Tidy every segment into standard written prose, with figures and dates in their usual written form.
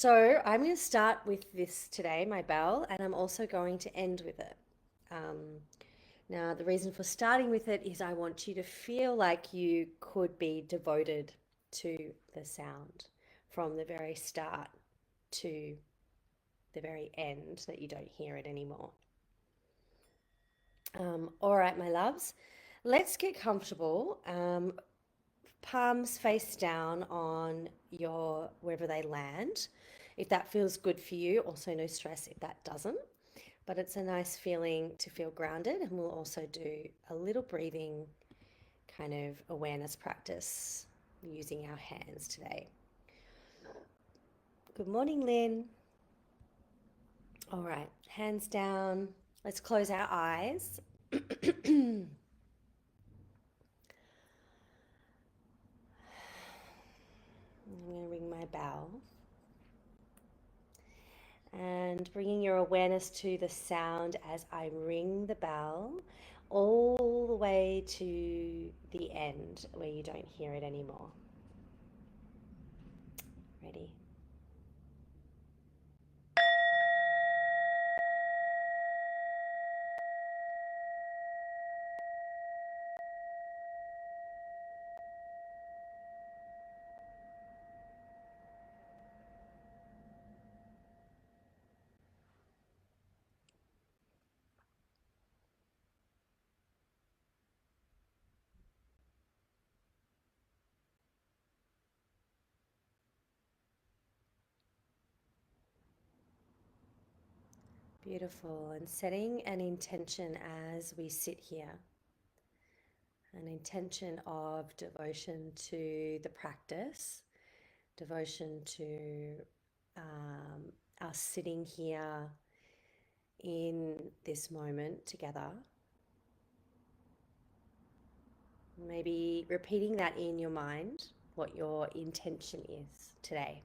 So I'm going to start with this today, my bell, and I'm also going to end with it. Now, the reason for starting with it is I want you to feel like you could be devoted to the sound from the very start to the very end, that you don't hear it anymore. All right, my loves, let's get comfortable. Palms face down on your wherever they land. If that feels good for you, also no stress if that doesn't. But it's a nice feeling to feel grounded, and we'll also do a little breathing kind of awareness practice using our hands today. Good morning, Lynn. All right, hands down. Let's close our eyes. I'm going to ring my bell. And bringing your awareness to the sound as I ring the bell all the way to the end where you don't hear it anymore. Ready? Beautiful. And setting an intention as we sit here, an intention of devotion to the practice, devotion to us sitting here in this moment together. Maybe repeating that in your mind, what your intention is today.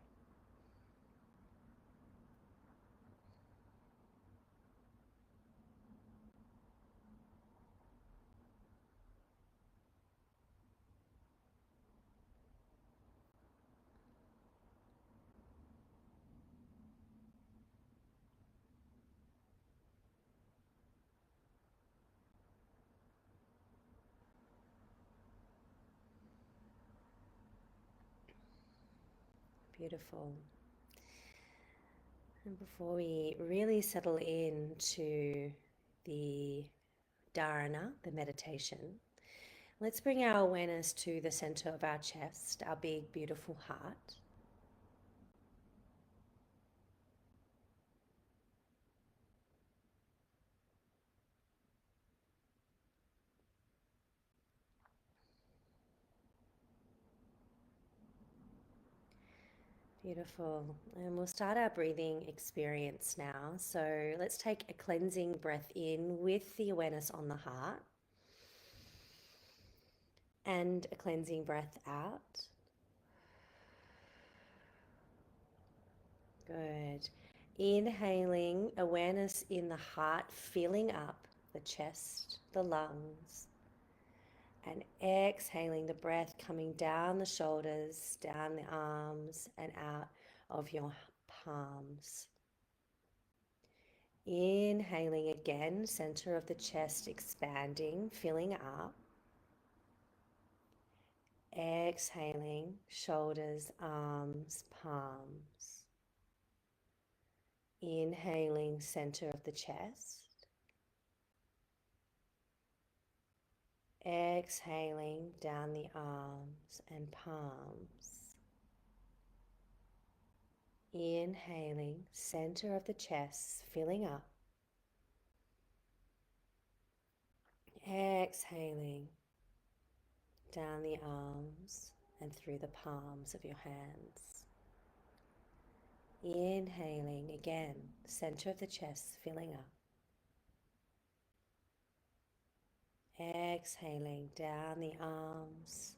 Beautiful. And before we really settle into the dharana, the meditation, let's bring our awareness to the center of our chest, our big, beautiful heart. Beautiful. And we'll start our breathing experience now. So let's take a cleansing breath in with the awareness on the heart, and a cleansing breath out. Good. Inhaling awareness in the heart, filling up the chest, the lungs, and exhaling the breath coming down the shoulders, down the arms, and out of your palms. Inhaling again, center of the chest expanding, filling up. Exhaling, shoulders, arms, palms. Inhaling, center of the chest. Exhaling down the arms and palms. Inhaling, center of the chest, filling up. Exhaling down the arms and through the palms of your hands. Inhaling again, center of the chest, filling up. Exhaling down the arms,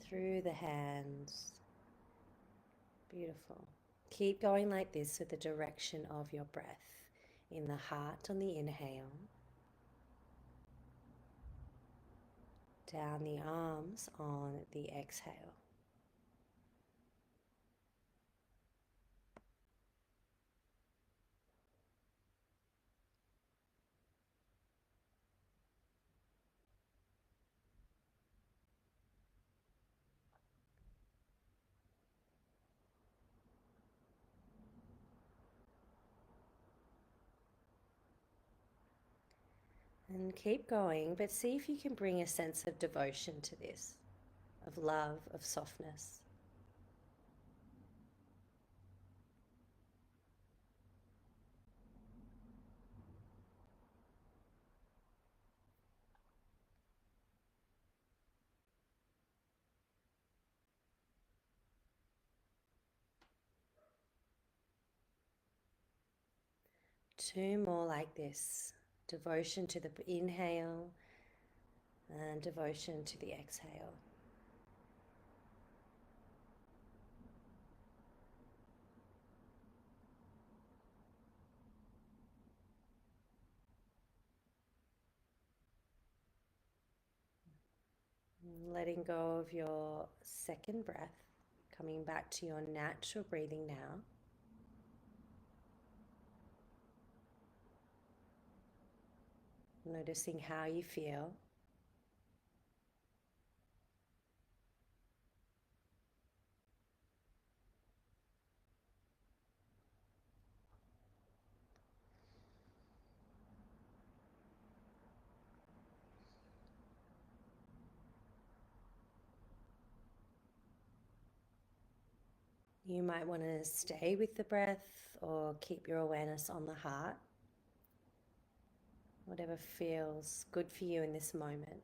through the hands. Beautiful. Keep going like this with the direction of your breath. In the heart on the inhale, down the arms on the exhale. And keep going, but see if you can bring a sense of devotion to this, of love, of softness. Two more like this. Devotion to the inhale and devotion to the exhale. Letting go of your second breath, coming back to your natural breathing now. Noticing how you feel. You might want to stay with the breath or keep your awareness on the heart, whatever feels good for you in this moment.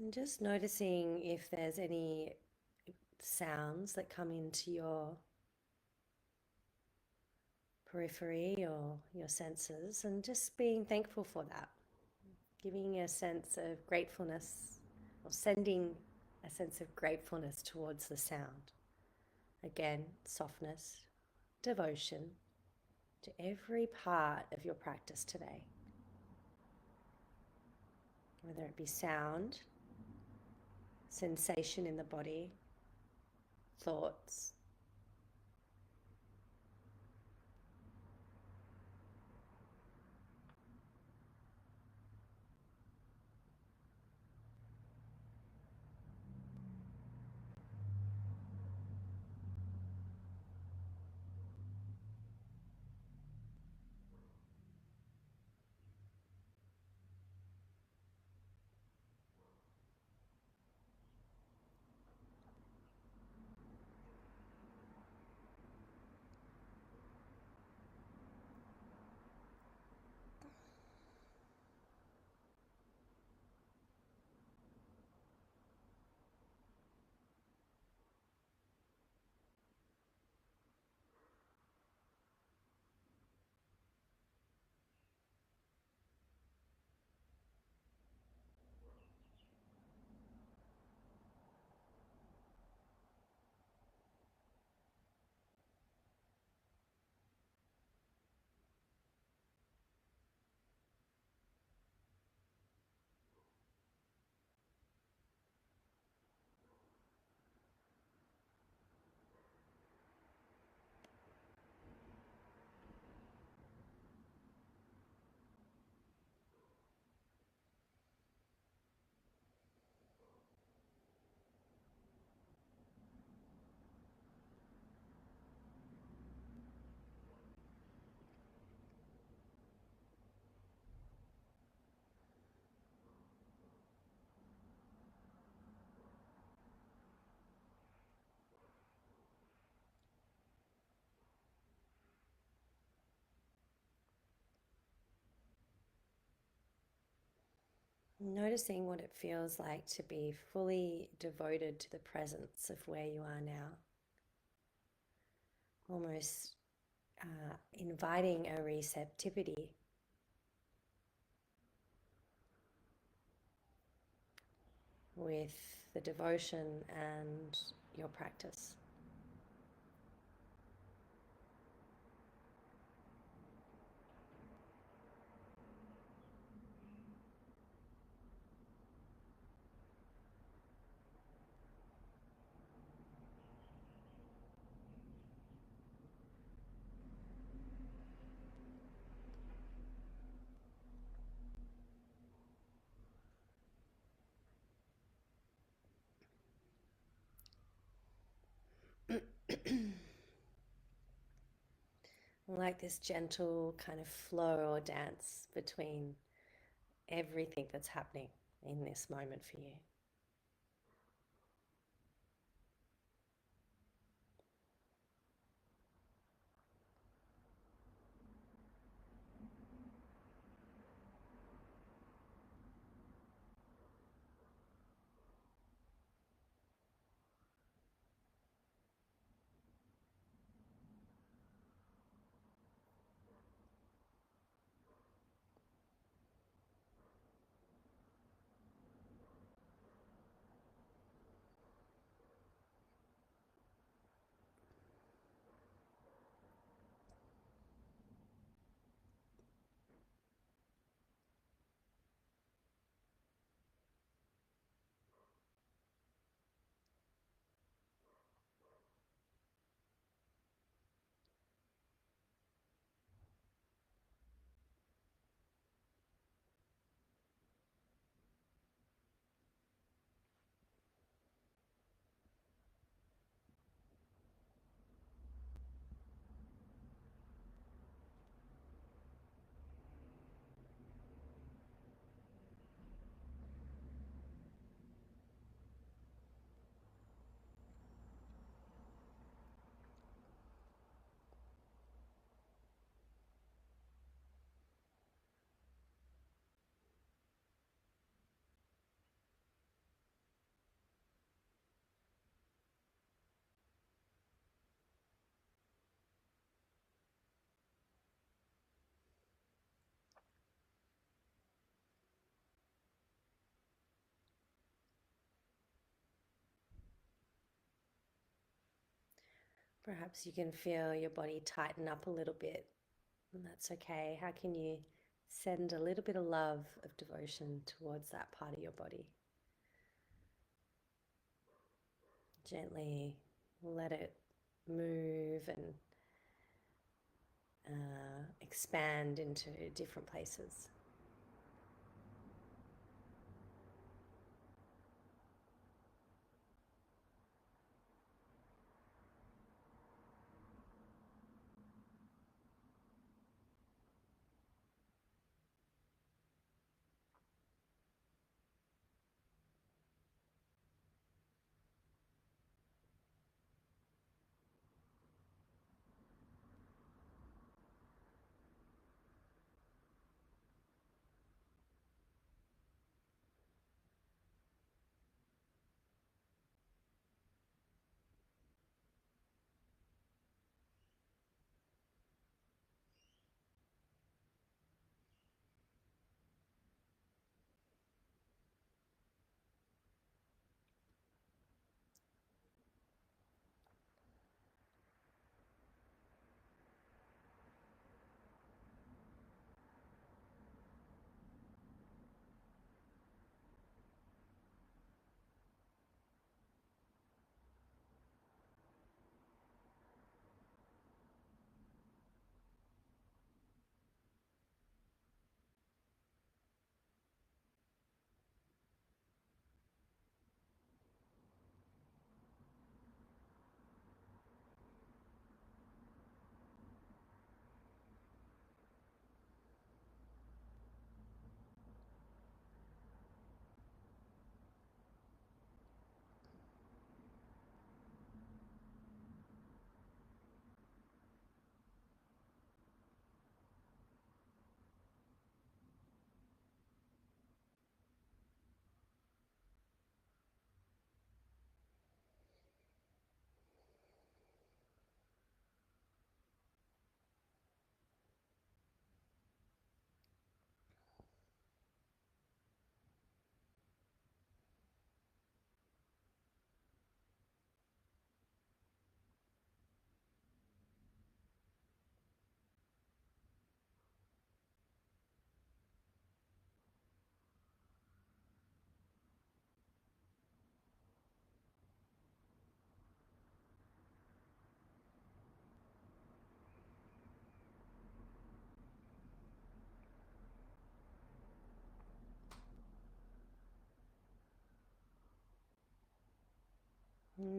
And just noticing if there's any sounds that come into your periphery or your senses, and just being thankful for that, giving a sense of gratefulness or sending a sense of gratefulness towards the sound. Again, softness, devotion to every part of your practice today, whether it be sound, sensation in the body, thoughts. Noticing what it feels like to be fully devoted to the presence of where you are now. Almost inviting a receptivity with the devotion and your practice. Like this gentle kind of flow or dance between everything that's happening in this moment for you. Perhaps you can feel your body tighten up a little bit, and that's okay. How can you send a little bit of love, of devotion towards that part of your body? Gently let it move and expand into different places.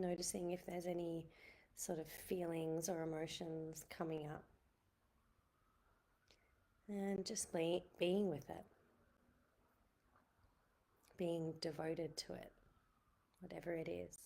noticing if there's any sort of feelings or emotions coming up, and just being with it, being devoted to it, whatever it is.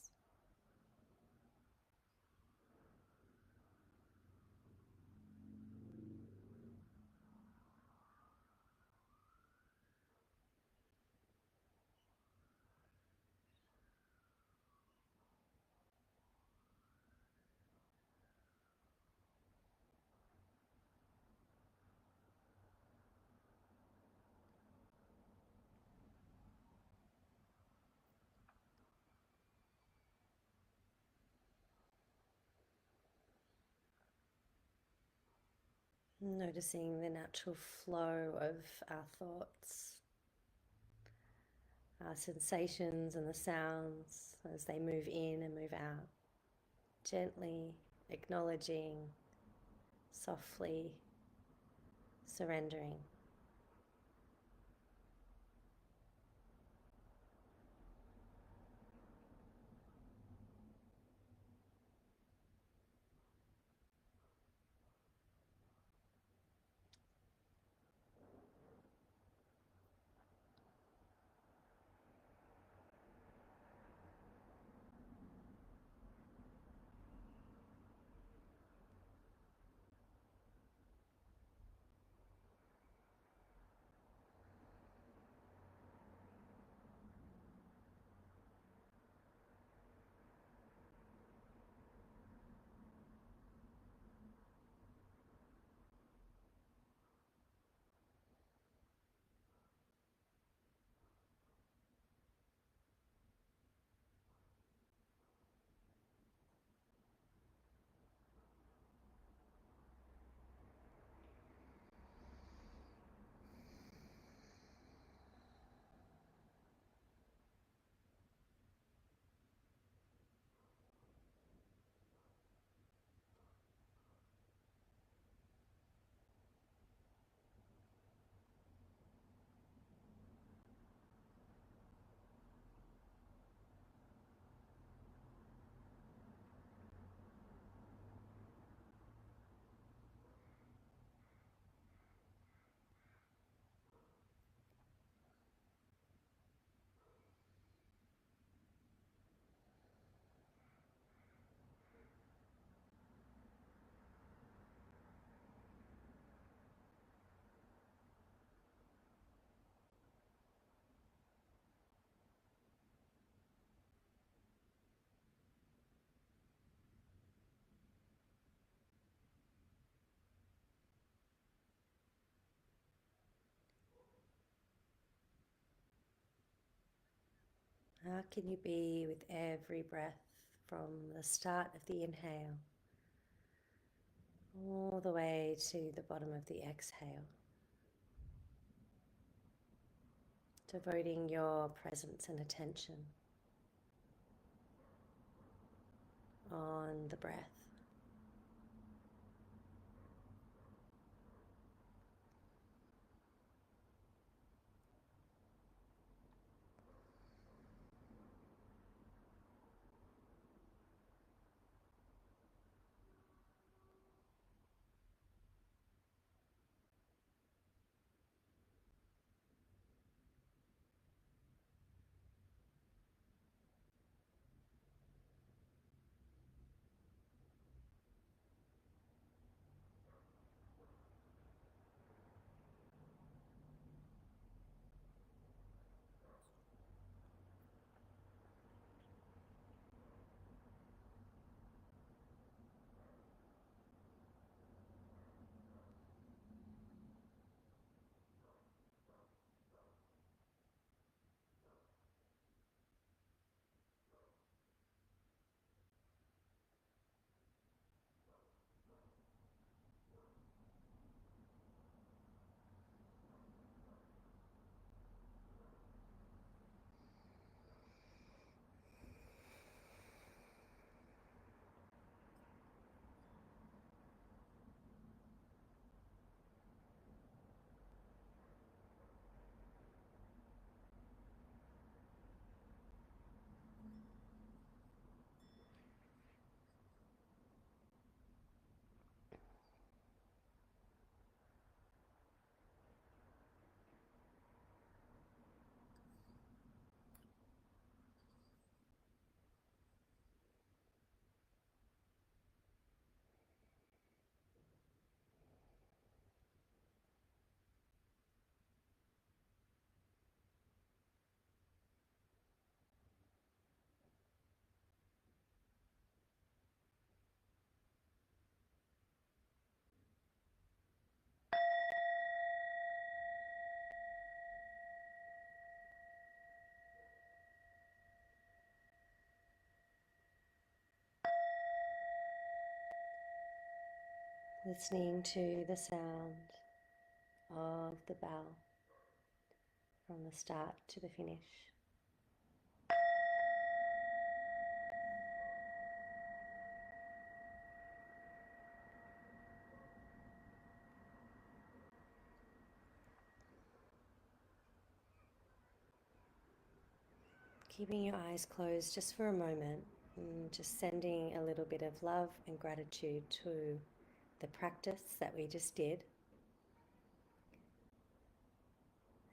Noticing the natural flow of our thoughts, our sensations, and the sounds as they move in and move out. Gently acknowledging, softly surrendering. How can you be with every breath from the start of the inhale all the way to the bottom of the exhale, devoting your presence and attention on the breath? listening to the sound of the bell from the start to the finish. Keeping your eyes closed just for a moment, and just sending a little bit of love and gratitude to the practice that we just did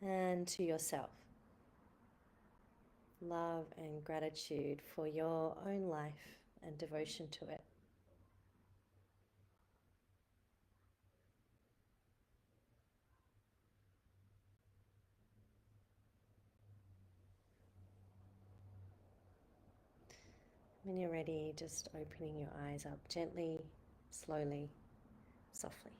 and to yourself. Love and gratitude for your own life and devotion to it. When you're ready, just opening your eyes up gently, slowly, softly.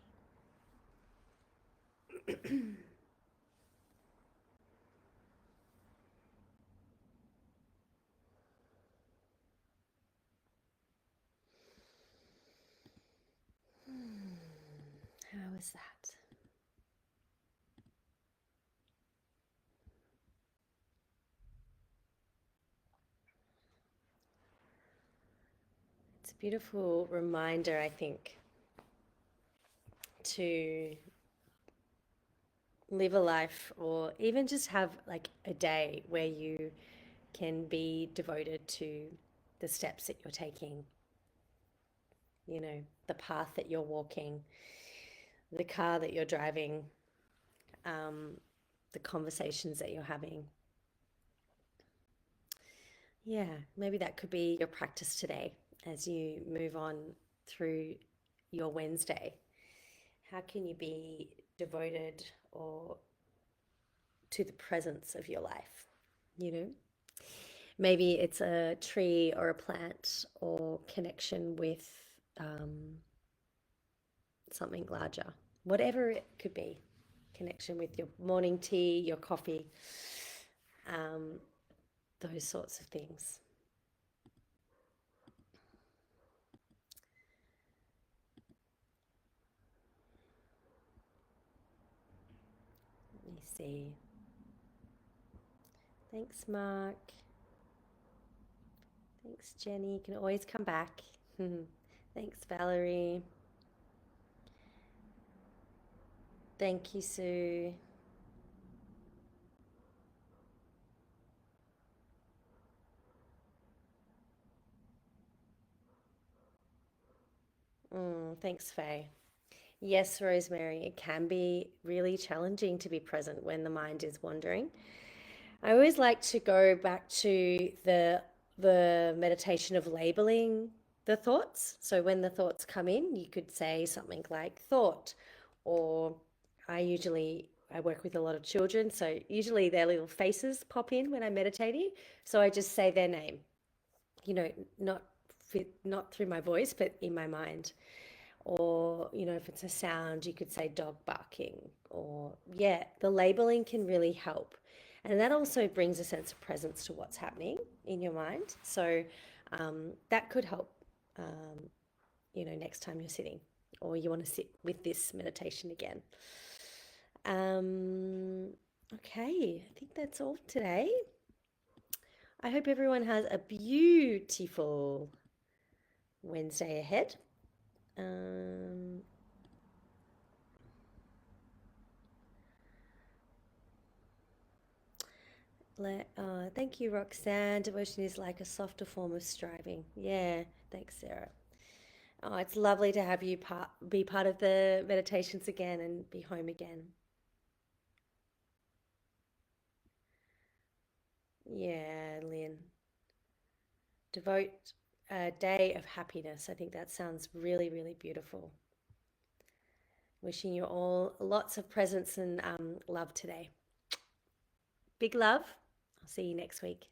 How was that? It's a beautiful reminder, I think, to live a life or even just have like a day where you can be devoted to the steps that you're taking, the path that you're walking, the car that you're driving, um, the conversations that you're having. Yeah, maybe that could be your practice today as you move on through your Wednesday. How can you be devoted or to the presence of your life? You know, maybe it's a tree or a plant or connection with um, something larger, whatever it could be. Connection with your morning tea, your coffee, um, those sorts of things. Let me see. Thanks, Mark. Thanks, Jenny. You can always come back. Thanks, Valerie. Thank you, Sue. Thanks, Faye. Yes, Rosemary, it can be really challenging to be present when the mind is wandering. I always like to go back to the meditation of labeling the thoughts. So when the thoughts come in, you could say something like thought, or I work with a lot of children, so usually their little faces pop in when I'm meditating. So I just say their name, you know, not not through my voice, but in my mind. Or, if it's a sound, you could say dog barking, or yeah, the labeling can really help. And that also brings a sense of presence to what's happening in your mind. So that could help, next time you're sitting or you want to sit with this meditation again. Okay, I think that's all today. I hope everyone has a beautiful Wednesday ahead. Thank you, Roxanne. Devotion is like a softer form of striving. Yeah, thanks, Sarah. Oh, it's lovely to have you be part of the meditations again and be home again. Yeah, Lynn. Devote a day of happiness. I think that sounds really, really beautiful. Wishing you all lots of presence and love today. Big love. I'll see you next week.